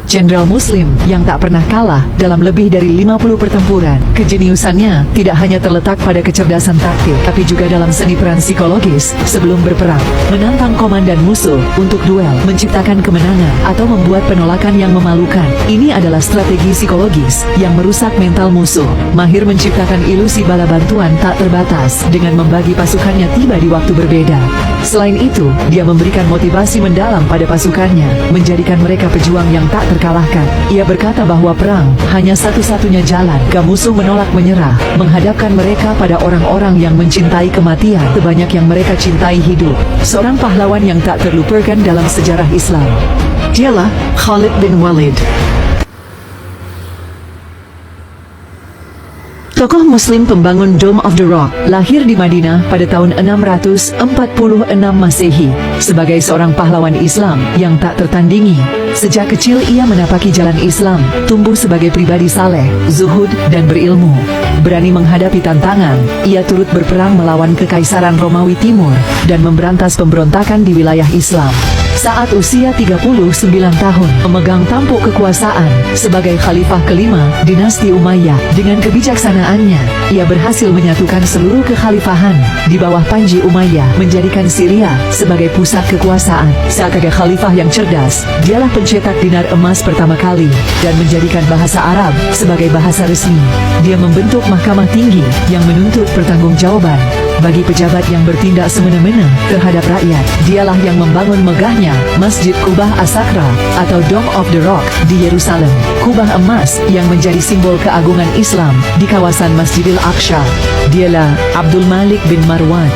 jenderal Muslim yang tak pernah kalah dalam lebih dari 50 pertempuran. Kejeniusannya tidak hanya terletak pada kecerdasan taktik, tapi juga dalam seni peran psikologis sebelum berperang, menantang komandan musuh untuk duel, menciptakan kemenangan, atau membuat penolakan yang memalukan. Ini adalah strategi psikologis yang merusak mental musuh. Mahir menciptakan ilusi bala bantuan tak terbatas dengan membagi pasukannya tiba di waktu berbeda. Selain itu, dia memberikan motivasi mendalam pada pasukannya, menjadikan mereka pejuang yang tak terkalahkan. Ia berkata bahwa perang hanya satu-satunya jalan jika musuh menolak menyerah, menghadapkan mereka pada orang-orang yang mencintai kematian sebanyak yang mereka cintai hidup. Seorang pahlawan yang tak terlupakan dalam sejarah Islam. Dialah Khalid bin Walid. Tokoh Muslim pembangun Dome of the Rock, lahir di Madinah pada tahun 646 Masehi. Sebagai seorang pahlawan Islam yang tak tertandingi, sejak kecil ia menapaki jalan Islam, tumbuh sebagai pribadi saleh, zuhud, dan berilmu. Berani menghadapi tantangan, ia turut berperang melawan Kekaisaran Romawi Timur dan memberantas pemberontakan di wilayah Islam. Saat usia 39 tahun, memegang tampuk kekuasaan sebagai khalifah kelima dinasti Umayyah. Dengan kebijaksanaannya, ia berhasil menyatukan seluruh kekhalifahan di bawah Panji Umayyah, menjadikan Syria sebagai pusat kekuasaan. Sebagai khalifah yang cerdas, dialah pencetak dinar emas pertama kali dan menjadikan bahasa Arab sebagai bahasa resmi. Dia membentuk mahkamah tinggi yang menuntut pertanggungjawaban bagi pejabat yang bertindak semena-mena terhadap rakyat. Dialah yang membangun megahnya Masjid Kubah As-Sakra atau Dome of the Rock di Yerusalem, kubah emas yang menjadi simbol keagungan Islam di kawasan Masjidil Aqsa. Dialah Abdul Malik bin Marwan.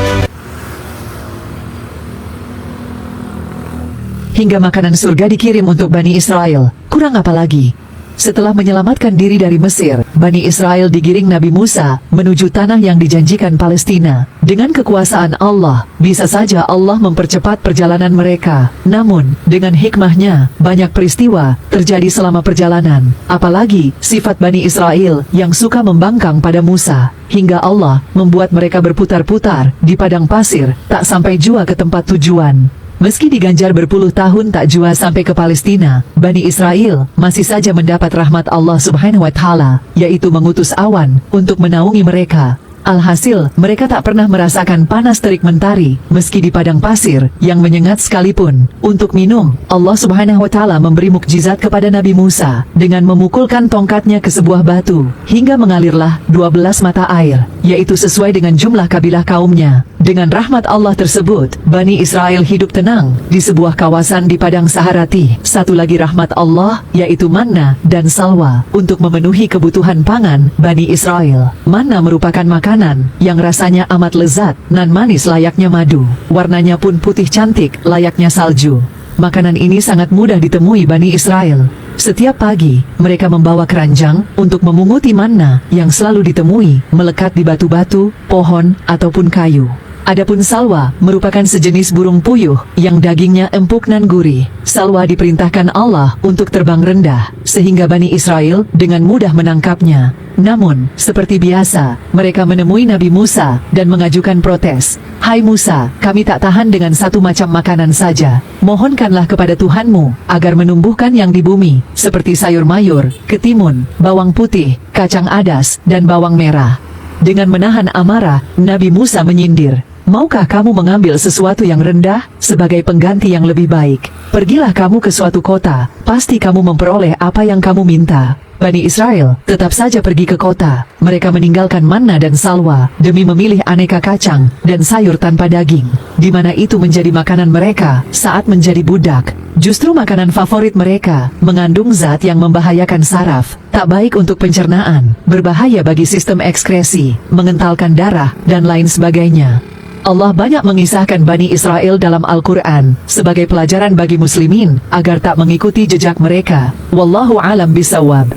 Hingga makanan surga dikirim untuk Bani Israel, kurang apa lagi? Setelah menyelamatkan diri dari Mesir, Bani Israel digiring Nabi Musa menuju tanah yang dijanjikan Palestina. Dengan kekuasaan Allah, bisa saja Allah mempercepat perjalanan mereka. Namun, dengan hikmahnya, banyak peristiwa terjadi selama perjalanan. Apalagi, sifat Bani Israel yang suka membangkang pada Musa, hingga Allah membuat mereka berputar-putar di padang pasir, tak sampai jua ke tempat tujuan. Meski diganjar berpuluh tahun tak jua sampai ke Palestina, Bani Israel masih saja mendapat rahmat Allah Subhanahu wa Ta'ala, yaitu mengutus awan untuk menaungi mereka. Alhasil, mereka tak pernah merasakan panas terik mentari, meski di padang pasir yang menyengat sekalipun. Untuk minum, Allah Subhanahu wa Ta'ala memberi mukjizat kepada Nabi Musa dengan memukulkan tongkatnya ke sebuah batu, hingga mengalirlah 12 mata air, yaitu sesuai dengan jumlah kabilah kaumnya. Dengan rahmat Allah tersebut, Bani Israel hidup tenang di sebuah kawasan di padang Saharati. Satu lagi rahmat Allah, yaitu manna dan salwa, untuk memenuhi kebutuhan pangan Bani Israel. Manna merupakan makanan yang rasanya amat lezat, nan manis layaknya madu, warnanya pun putih cantik layaknya salju. Makanan ini sangat mudah ditemui Bani Israel. Setiap pagi, mereka membawa keranjang untuk memunguti manna yang selalu ditemui melekat di batu-batu, pohon, ataupun kayu. Adapun salwa merupakan sejenis burung puyuh yang dagingnya empuk nan gurih. Salwa diperintahkan Allah untuk terbang rendah, sehingga Bani Israel dengan mudah menangkapnya. Namun, seperti biasa, mereka menemui Nabi Musa dan mengajukan protes. "Hai Musa, kami tak tahan dengan satu macam makanan saja. Mohonkanlah kepada Tuhanmu agar menumbuhkan yang di bumi, seperti sayur mayur, ketimun, bawang putih, kacang adas, dan bawang merah." Dengan menahan amarah, Nabi Musa menyindir, "Maukah kamu mengambil sesuatu yang rendah sebagai pengganti yang lebih baik? Pergilah kamu ke suatu kota, pasti kamu memperoleh apa yang kamu minta." Bani Israel tetap saja pergi ke kota. Mereka meninggalkan manna dan salwa demi memilih aneka kacang dan sayur tanpa daging, di mana itu menjadi makanan mereka saat menjadi budak. Justru makanan favorit mereka mengandung zat yang membahayakan saraf, tak baik untuk pencernaan, berbahaya bagi sistem ekskresi, mengentalkan darah, dan lain sebagainya. Allah banyak mengisahkan Bani Israel dalam Al-Quran sebagai pelajaran bagi muslimin agar tak mengikuti jejak mereka. Wallahu alam bisawab.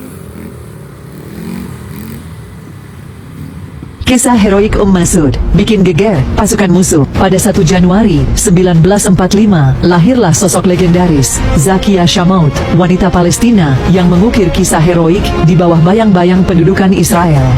Kisah heroik Mas'ud bikin geger pasukan musuh. Pada 1 Januari 1945, lahirlah sosok legendaris, Zakia Shamaut, wanita Palestina yang mengukir kisah heroik di bawah bayang-bayang pendudukan Israel.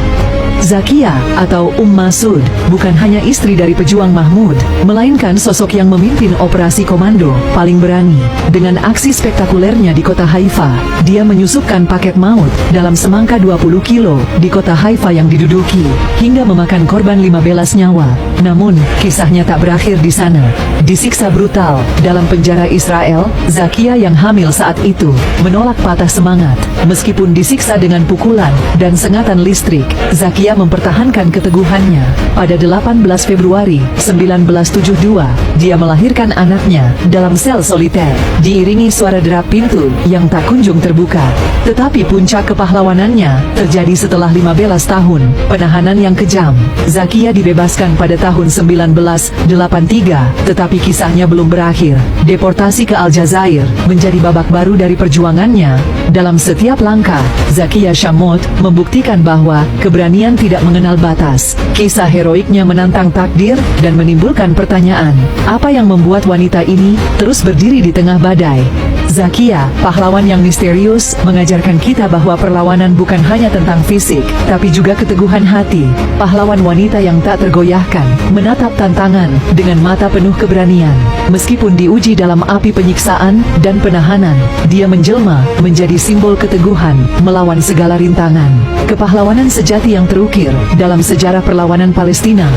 Zakia atau Masud bukan hanya istri dari pejuang Mahmud, melainkan sosok yang memimpin operasi komando paling berani. Dengan aksi spektakulernya di kota Haifa, dia menyusupkan paket maut dalam semangka 20 kilo di kota Haifa yang diduduki, hingga memakan korban 15 nyawa. Namun, kisahnya tak berakhir di sana. Disiksa brutal dalam penjara Israel, Zakia yang hamil saat itu menolak patah semangat. Meskipun disiksa dengan pukulan dan sengatan listrik, Zakia mempertahankan keteguhannya. Pada 18 Februari 1972, dia melahirkan anaknya dalam sel soliter, diiringi suara derap pintu yang tak kunjung terbuka. Tetapi puncak kepahlawanannya terjadi setelah 15 tahun penahanan yang kejam. Zakia dibebaskan pada tahun 1983, tetapi kisahnya belum berakhir. Deportasi ke Aljazair menjadi babak baru dari perjuangannya. Dalam setiap langkah, Zakia Shamot membuktikan bahwa keberanian tidak mengenal batas. Kisah heroiknya menantang takdir dan menimbulkan pertanyaan, apa yang membuat wanita ini terus berdiri di tengah badai? Zakia, pahlawan yang misterius, mengajarkan kita bahwa perlawanan bukan hanya tentang fisik, tapi juga keteguhan hati. Pahlawan wanita yang tak tergoyahkan, menatap tantangan dengan mata penuh keberanian. Meskipun diuji dalam api penyiksaan dan penahanan, dia menjelma menjadi simbol keteguhan melawan segala rintangan. Kepahlawanan sejati yang terukir dalam sejarah perlawanan Palestina.